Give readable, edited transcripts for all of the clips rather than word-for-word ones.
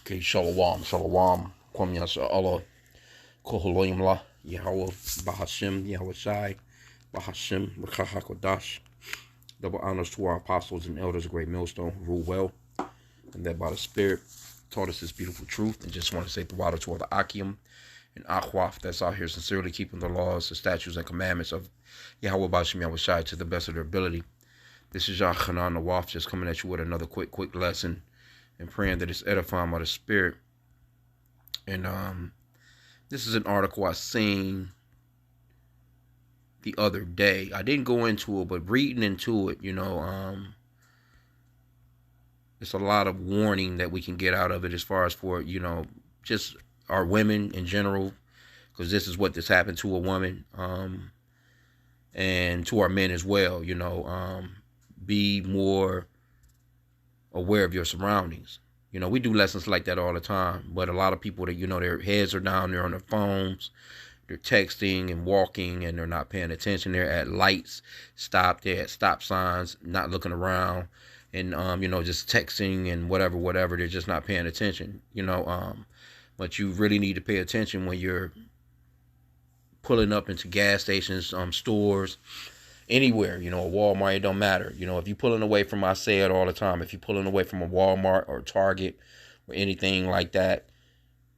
Okay, shalom, shalom. Kwam yasa Allah, koholoyim la, Yahweh, Bahashim, Yahweh Shai, Bahashim, Rakahakodash. Double honors to our apostles and elders, a great millstone, who rule well, and that by the Spirit taught us this beautiful truth. And just want to say the water to all the H.I.M and Akhwaf that's out here sincerely keeping the laws, the statutes, and commandments of Yahweh Bahashim, Yahweh Shai to the best of their ability. This is Yah Hanan Nawaf just coming at you with another quick lesson and praying that it's edifying by the Spirit. And this is an article I seen the other day. I didn't go into it, but reading into it, it's a lot of warning that we can get out of it as far as for, just our women in general, because this is what this happened to a woman, and to our men as well. Be more aware of your surroundings. We do lessons like that all the time, but a lot of people that, their heads are down, they're on their phones, they're texting and walking, and they're not paying attention. They're at lights, they're at stop signs, not looking around, and, just texting and whatever. They're just not paying attention, but you really need to pay attention when you're pulling up into gas stations, stores, anywhere, a Walmart, it don't matter. If you're pulling away from, I say it all the time, if you're pulling away from a Walmart or Target or anything like that,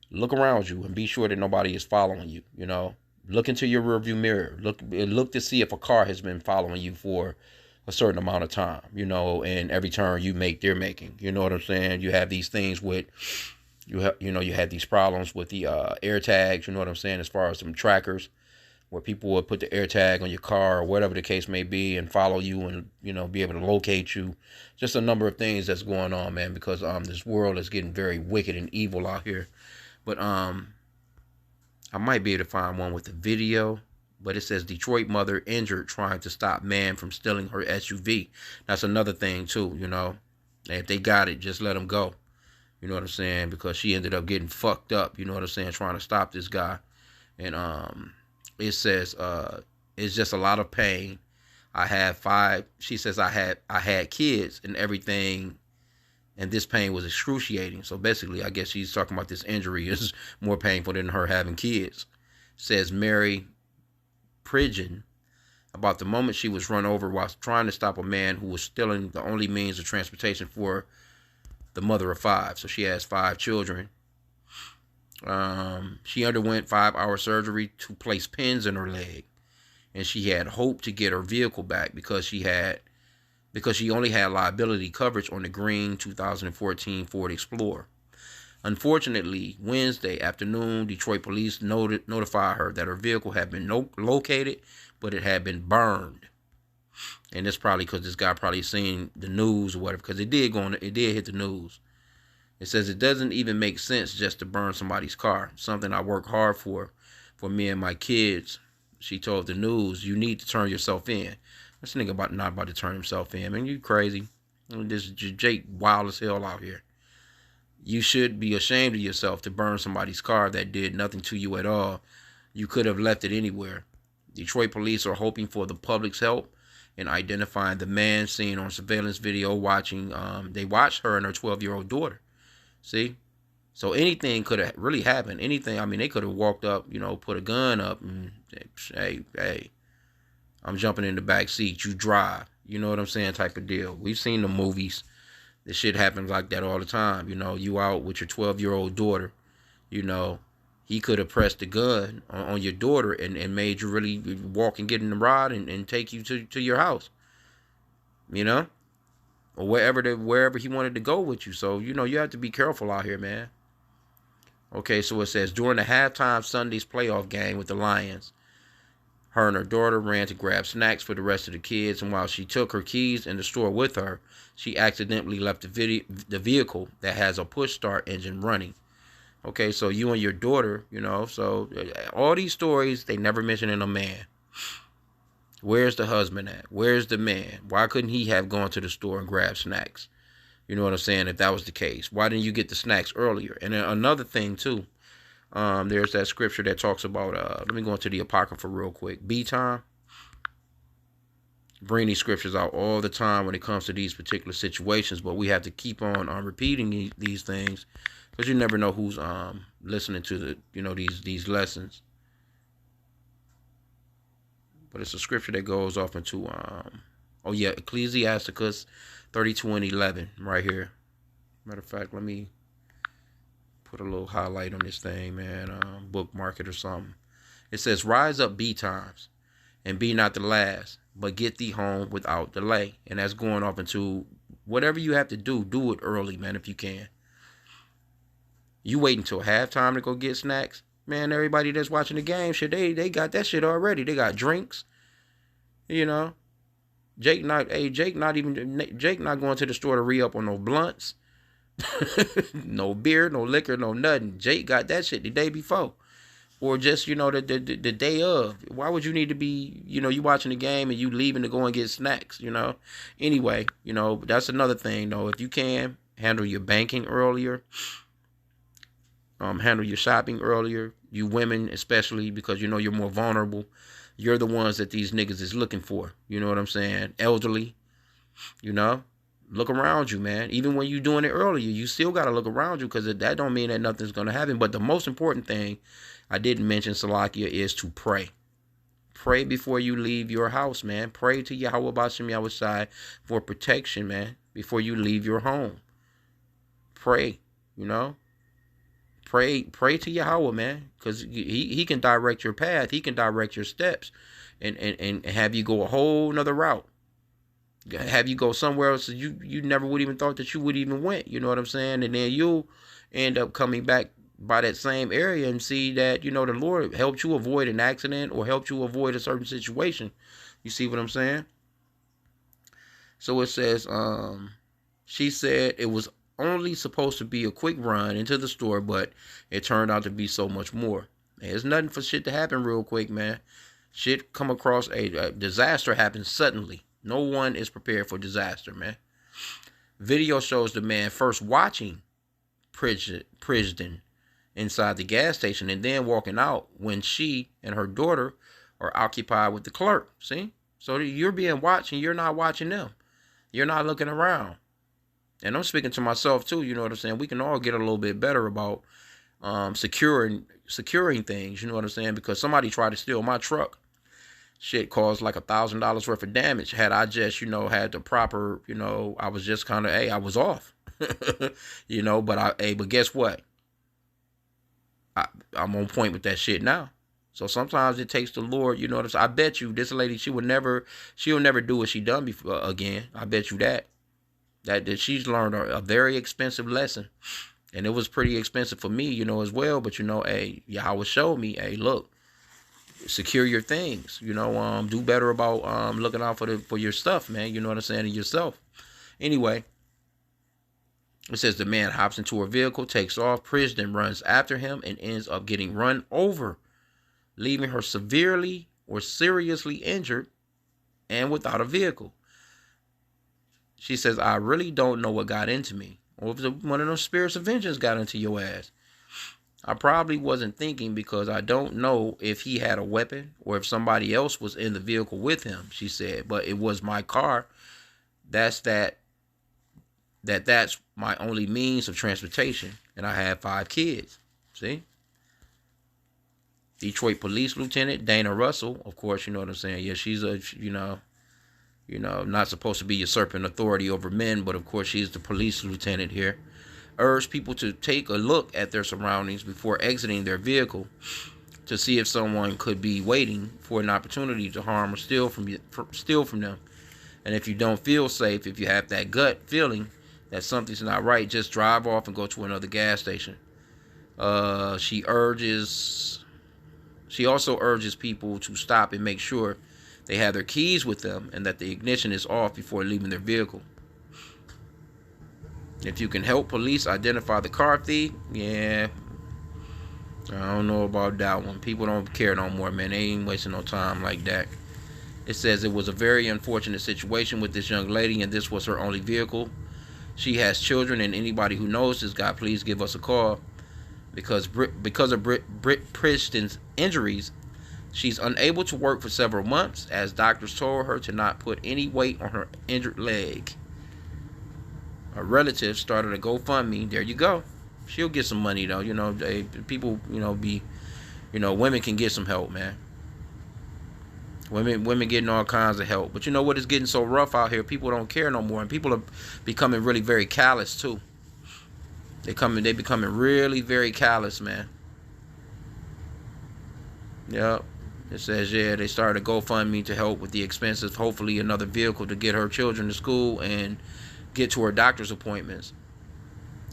look around you and be sure that nobody is following you. Look into your rearview mirror. Look to see if a car has been following you for a certain amount of time, and every turn you make, they're making. You know what I'm saying? You have these things with, you had these problems with the air tags, you know what I'm saying, as far as some trackers, where people would put the air tag on your car or whatever the case may be and follow you and, be able to locate you. Just a number of things that's going on, man, because this world is getting very wicked and evil out here. But I might be able to find one with a video, but it says Detroit mother injured trying to stop man from stealing her SUV. That's another thing too, And if they got it, just let them go. You know what I'm saying? Because she ended up getting fucked up, you know what I'm saying, trying to stop this guy. And it says, it's just a lot of pain. She says, I had kids and everything, and this pain was excruciating. So basically, I guess she's talking about this injury is more painful than her having kids. Says Mary Pridgen about the moment she was run over while trying to stop a man who was stealing the only means of transportation for the mother of 5. So she has 5 children. She underwent 5-hour surgery to place pins in her leg, and she had hoped to get her vehicle back because she only had liability coverage on the green 2014 Ford Explorer. Unfortunately, Wednesday afternoon, Detroit police notified her that her vehicle had been located, but it had been burned. And that's probably because this guy probably seen the news or whatever, because it did hit the news. It says it doesn't even make sense just to burn somebody's car, something I work hard for me and my kids. She told the news, you need to turn yourself in. This nigga not about to turn himself in. Man, you crazy. This is Jake wild as hell out here. You should be ashamed of yourself to burn somebody's car that did nothing to you at all. You could have left it anywhere. Detroit police are hoping for the public's help in identifying the man seen on surveillance video watching. They watched her and her 12-year-old daughter. See? So anything could have really happened. Anything. I mean, they could have walked up, put a gun up and say, hey, I'm jumping in the back seat. You drive. You know what I'm saying? Type of deal. We've seen the movies. This shit happens like that all the time. You out with your 12-year-old daughter. He could have pressed the gun on your daughter and made you really walk and get in the ride and take you to your house. Or wherever he wanted to go with you. So, you have to be careful out here, man. Okay, so it says, during the halftime Sunday's playoff game with the Lions, her and her daughter ran to grab snacks for the rest of the kids, and while she took her keys in the store with her, she accidentally left the vehicle that has a push-start engine running. Okay, so you and your daughter, so all these stories, they never mention a man. Where's the husband at? Where's the man? Why couldn't he have gone to the store and grabbed snacks? You know what I'm saying? If that was the case, why didn't you get the snacks earlier? And then another thing too, there's that scripture that talks about, let me go into the Apocrypha real quick. B time. Bring these scriptures out all the time when it comes to these particular situations, but we have to keep on repeating these things because you never know who's listening to the these lessons. But it's a scripture that goes off into oh yeah, Ecclesiasticus 32:11 right here. Matter of fact, let me put a little highlight on this thing, man. Bookmark it or something. It says, "Rise up, be times, and be not the last, but get thee home without delay." And that's going off into whatever you have to do it early, man, if you can. You wait until halftime to go get snacks, man. Everybody that's watching the game, shit, they got that shit already. They got drinks, you know. Jake not going to the store to re-up on no blunts, no beer, no liquor, no nothing. Jake got that shit the day before. Or just, the day of. Why would you need to be, you watching the game and you leaving to go and get snacks, Anyway, that's another thing, though. If you can, handle your banking earlier. Handle your shopping earlier. You women, especially, because, you're more vulnerable. You're the ones that these niggas is looking for. You know what I'm saying? Elderly, Look around you, man. Even when you're doing it earlier, you still got to look around you, because that don't mean that nothing's going to happen. But the most important thing I didn't mention, Salakia, is to pray. Pray before you leave your house, man. Pray to Yahweh B'Shem Yahushai for protection, man, before you leave your home. Pray, Pray to Yahweh, man, because he can direct your path. He can direct your steps and have you go a whole nother route. Have you go somewhere else that you never would even thought that you would even went. You know what I'm saying? And then you'll end up coming back by that same area and see that, the Lord helped you avoid an accident or helped you avoid a certain situation. You see what I'm saying? So it says, she said it was only supposed to be a quick run into the store, but it turned out to be so much more. There's nothing for shit to happen real quick, man. Shit come across a disaster happens suddenly. No one is prepared for disaster, man. Video shows the man first watching Pridgen inside the gas station and then walking out when she and her daughter are occupied with the clerk. See? So you're being watched and you're not watching them. You're not looking around. And I'm speaking to myself too, you know what I'm saying? We can all get a little bit better about securing things, you know what I'm saying? Because somebody tried to steal my truck. Shit caused like $1,000 worth of damage. Had I just, had the proper, I was just kind of, I was off. But guess what? I'm on point with that shit now. So sometimes it takes the Lord, you know what I'm saying? I bet you this lady, she'll never do what she done before again. I bet you that she's learned a very expensive lesson. And it was pretty expensive for me, as well. But, Yahweh showed me, look, secure your things, do better about looking out for your stuff, man. You know what I'm saying? And yourself. Anyway, it says the man hops into her vehicle, takes off. Pridgen runs after him and ends up getting run over, leaving her severely or seriously injured and without a vehicle. She says, I really don't know what got into me, or if one of those spirits of vengeance got into your ass. I probably wasn't thinking because I don't know if he had a weapon or if somebody else was in the vehicle with him, she said. But it was my car. That's my only means of transportation. And I have 5 kids. See? Detroit Police Lieutenant Dana Russell, of course, you know what I'm saying? Yeah, she's a, not supposed to be usurping authority over men, but of course she's the police lieutenant here. Urged people to take a look at their surroundings before exiting their vehicle to see if someone could be waiting for an opportunity to harm or steal from them. And if you don't feel safe, if you have that gut feeling that something's not right, just drive off and go to another gas station. She also urges people to stop and make sure they have their keys with them and that the ignition is off before leaving their vehicle. If you can help police identify the car thief, yeah, I don't know about that one. People don't care no more, man. They ain't wasting no time like that. It says it was a very unfortunate situation with this young lady, and this was her only vehicle. She has children, and anybody who knows this guy, please give us a call. Because of Pridgen's injuries, she's unable to work for several months, as doctors told her to not put any weight on her injured leg. Her relatives started a GoFundMe. There you go. She'll get some money though. People, women can get some help, man. Women getting all kinds of help. But you know what? It's getting so rough out here. People don't care no more, and people are becoming really very callous too. They becoming really very callous, man. Yep. It says, yeah, they started a GoFundMe to help with the expenses. Hopefully another vehicle to get her children to school and get to her doctor's appointments.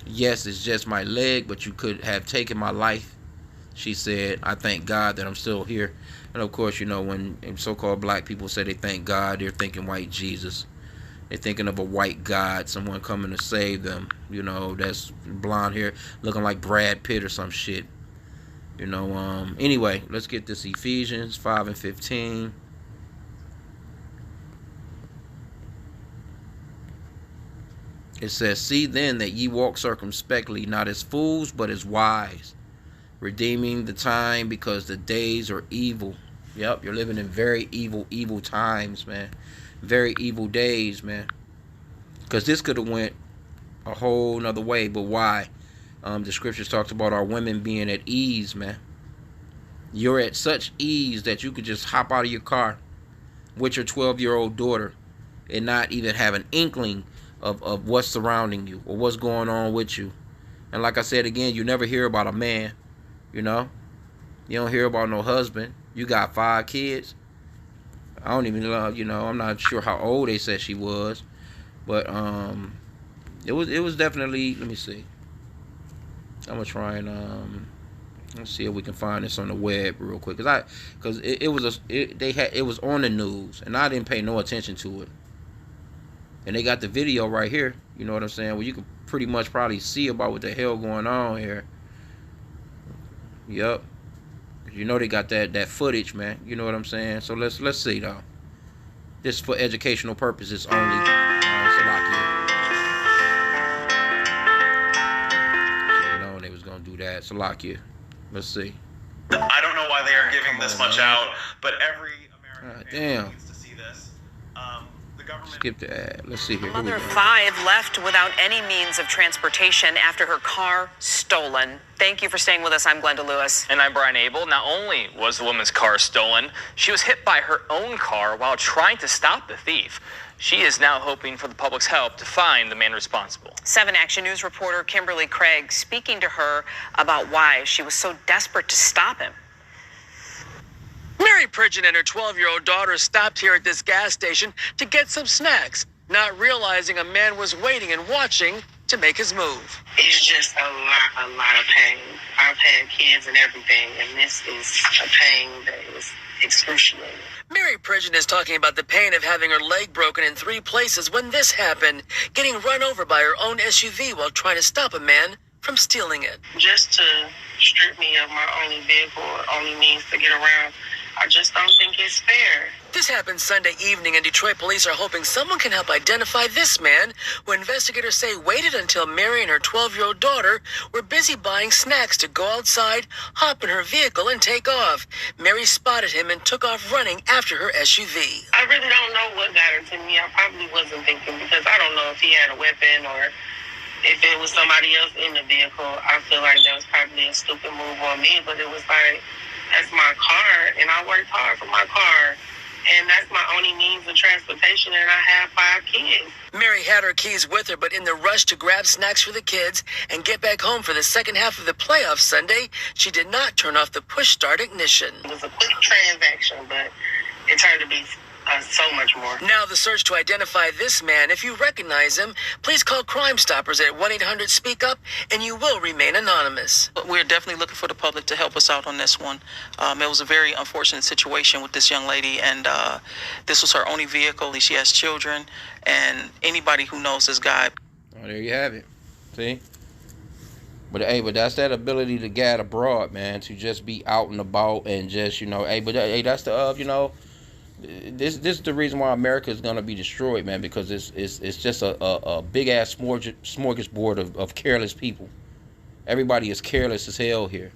Yes, it's just my leg, but you could have taken my life. She said, I thank God that I'm still here. And of course, when so-called black people say they thank God, they're thinking white Jesus. They're thinking of a white God, someone coming to save them. That's blonde hair, looking like Brad Pitt or some shit. Anyway, let's get this Ephesians 5 and 15. It says, see then that ye walk circumspectly, not as fools, but as wise, redeeming the time, because the days are evil. Yep, you're living in very evil times, man. Very evil days, man. Because this could have went a whole nother way, but why? The scriptures talks about our women being at ease, man. You're at such ease that you could just hop out of your car with your 12-year-old daughter and not even have an inkling of what's surrounding you or what's going on with you. And like I said again, you never hear about a man, You don't hear about no husband. You got 5 kids. I don't even know, I'm not sure how old they said she was. But it was definitely, let me see. I'm gonna try and let's see if we can find this on the web real quick, because it was on the news and I didn't pay no attention to it. And they got the video right here. You know what I'm saying? Well, you can pretty much probably see about what the hell going on here. Yep. They got that footage, man. You know what I'm saying? So let's see though. This for educational purposes only. They was gonna do that. Salakia. Let's see. I don't know why they are giving this much out, but every American family needs to see this. The government. Skip the ad. Let's see here. A mother of 5 left without any means of transportation after her car stolen. Thank you for staying with us. I'm Glenda Lewis. And I'm Brian Abel. Not only was the woman's car stolen, she was hit by her own car while trying to stop the thief. She is now hoping for the public's help to find the man responsible. 7 Action News reporter Kimberly Craig speaking to her about why she was so desperate to stop him. Mary Pridgen and her 12-year-old daughter stopped here at this gas station to get some snacks, not realizing a man was waiting and watching to make his move. It's just a lot of pain. I've had kids and everything, and this is a pain that is excruciating. Mary Pridgen is talking about the pain of having her leg broken in 3 places when this happened, getting run over by her own SUV while trying to stop a man from stealing it. Just to strip me of my only vehicle or only means to get around, I just don't think it's fair. This happened Sunday evening, and Detroit police are hoping someone can help identify this man, who investigators say waited until Mary and her 12-year-old daughter were busy buying snacks to go outside, hop in her vehicle, and take off. Mary spotted him and took off running after her SUV. I really don't know what got her to me. I probably wasn't thinking, because I don't know if he had a weapon or if it was somebody else in the vehicle. I feel like that was probably a stupid move on me, but it was like, that's my car, and I worked hard for my car, and that's my only means of transportation, and I have 5 kids. Mary had her keys with her, but in the rush to grab snacks for the kids and get back home for the second half of the playoffs Sunday, she did not turn off the push-start ignition. It was a quick transaction, but it turned to be so much more. Now the search to identify this man. If you recognize him, please call Crime Stoppers at 1-800-SPEAK-UP, and you will remain anonymous. We're definitely looking for the public to help us out on this one. It was a very unfortunate situation with this young lady, and this was her only vehicle. She has children, and anybody who knows this guy. Oh, there you have it. See? But that's that ability to get abroad, man, to just be out and about and just, that's the, This is the reason why America is gonna be destroyed, man, because it's just a big ass smorgasbord of careless people. Everybody is careless as hell here.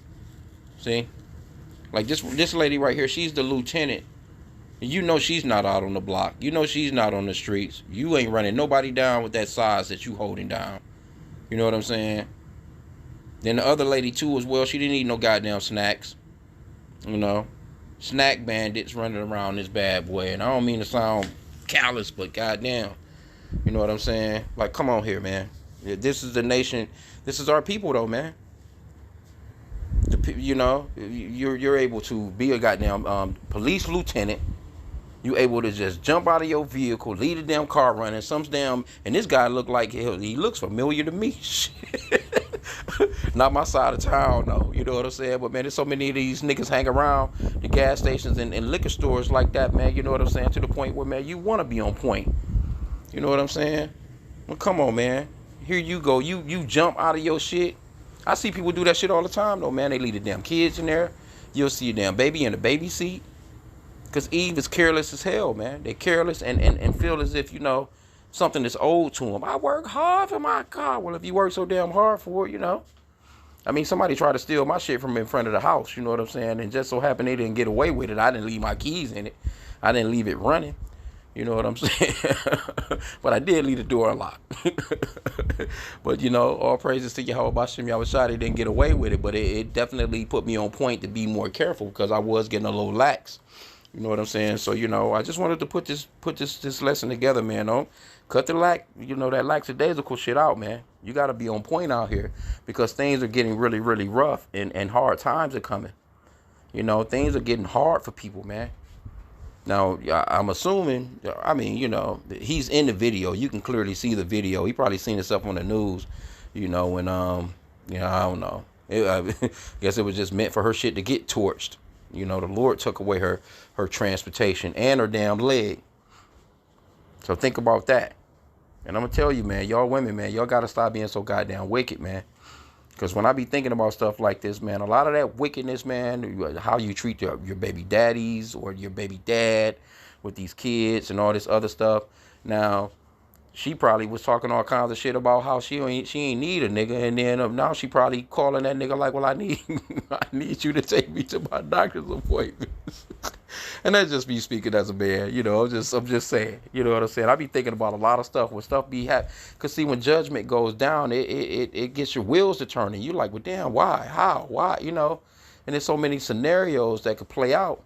See, like this lady right here, she's the lieutenant. She's not out on the block. She's not on the streets. You ain't running nobody down with that size that you holding down. You know what I'm saying? Then the other lady too as well, she didn't eat no goddamn snacks. You know, snack bandits running around this bad boy. And I don't mean to sound callous, but goddamn, you know what I'm saying? Like, come on here, man. This is the nation. This is our people, though, man. You know, you're able to be a goddamn police lieutenant. You able to just jump out of your vehicle, leave the damn car running, and this guy looked like he looks familiar to me. Not my side of town, though. You know what I'm saying? But man, there's so many of these niggas hang around the gas stations and liquor stores like that, man. You know what I'm saying? To the point where, man, you want to be on point. You know what I'm saying? Well, come on, man. Here you go. You jump out of your shit. I see people do that shit all the time, though, man. They leave the damn kids in there. You'll see a damn baby in the baby seat. Because Eve is careless as hell, man. They're careless and feel as if, you know, something is owed to them. I work hard for my car. Well, if you work so damn hard for it, you know. I mean, somebody tried to steal my shit from in front of the house, you know what I'm saying? And just so happened they didn't get away with it. I didn't leave my keys in it. I didn't leave it running. You know what I'm saying? But I did leave the door unlocked. But, you know, all praises to Yahweh Bashim Yahushua. They didn't get away with it, but it definitely put me on point to be more careful because I was getting a little lax. You know what I'm saying? So, you know, I just wanted to put this lesson together, man. Don't cut the that lackadaisical shit out, man. You got to be on point out here because things are getting really, really rough and hard times are coming. You know, things are getting hard for people, man. Now, I'm assuming, I mean, you know, he's in the video. You can clearly see the video. He probably seen himself on the news, you know, and, you know, I don't know. I guess it was just meant for her shit to get torched. You know, the Lord took away her transportation and her damn leg. So think about that. And I'm going to tell you, man, y'all women, man, y'all got to stop being so goddamn wicked, man. Because when I be thinking about stuff like this, man, a lot of that wickedness, man, how you treat your baby daddies or your baby dad with these kids and all this other stuff. Now, she probably was talking all kinds of shit about how she ain't need a nigga, and then now she probably calling that nigga like, well, I need you to take me to my doctor's appointments. And that's just me speaking as a man, you know. I'm just saying, you know what I'm saying. I be thinking about a lot of stuff when stuff be happening. Cause see, when judgment goes down, it gets your wheels to turning. You like, well, damn, why, how, why, you know. And there's so many scenarios that could play out.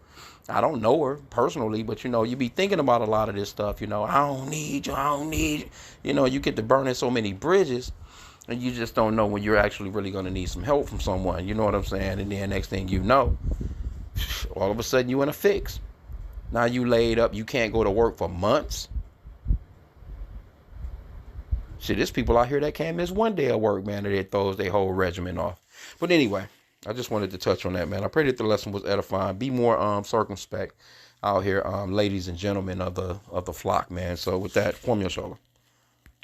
I don't know her personally, but, you know, you be thinking about a lot of this stuff, you know. I don't need you. You know, you get to burning so many bridges, and you just don't know when you're actually really going to need some help from someone. You know what I'm saying? And then next thing you know, all of a sudden you in a fix. Now you laid up. You can't go to work for months. Shit, there's people out here that can't miss one day of work, man, and it throws their whole regimen off. But anyway, I just wanted to touch on that, man. I pray that the lesson was edifying. Be more circumspect out here, ladies and gentlemen of the flock, man. So with that, form your shoulder.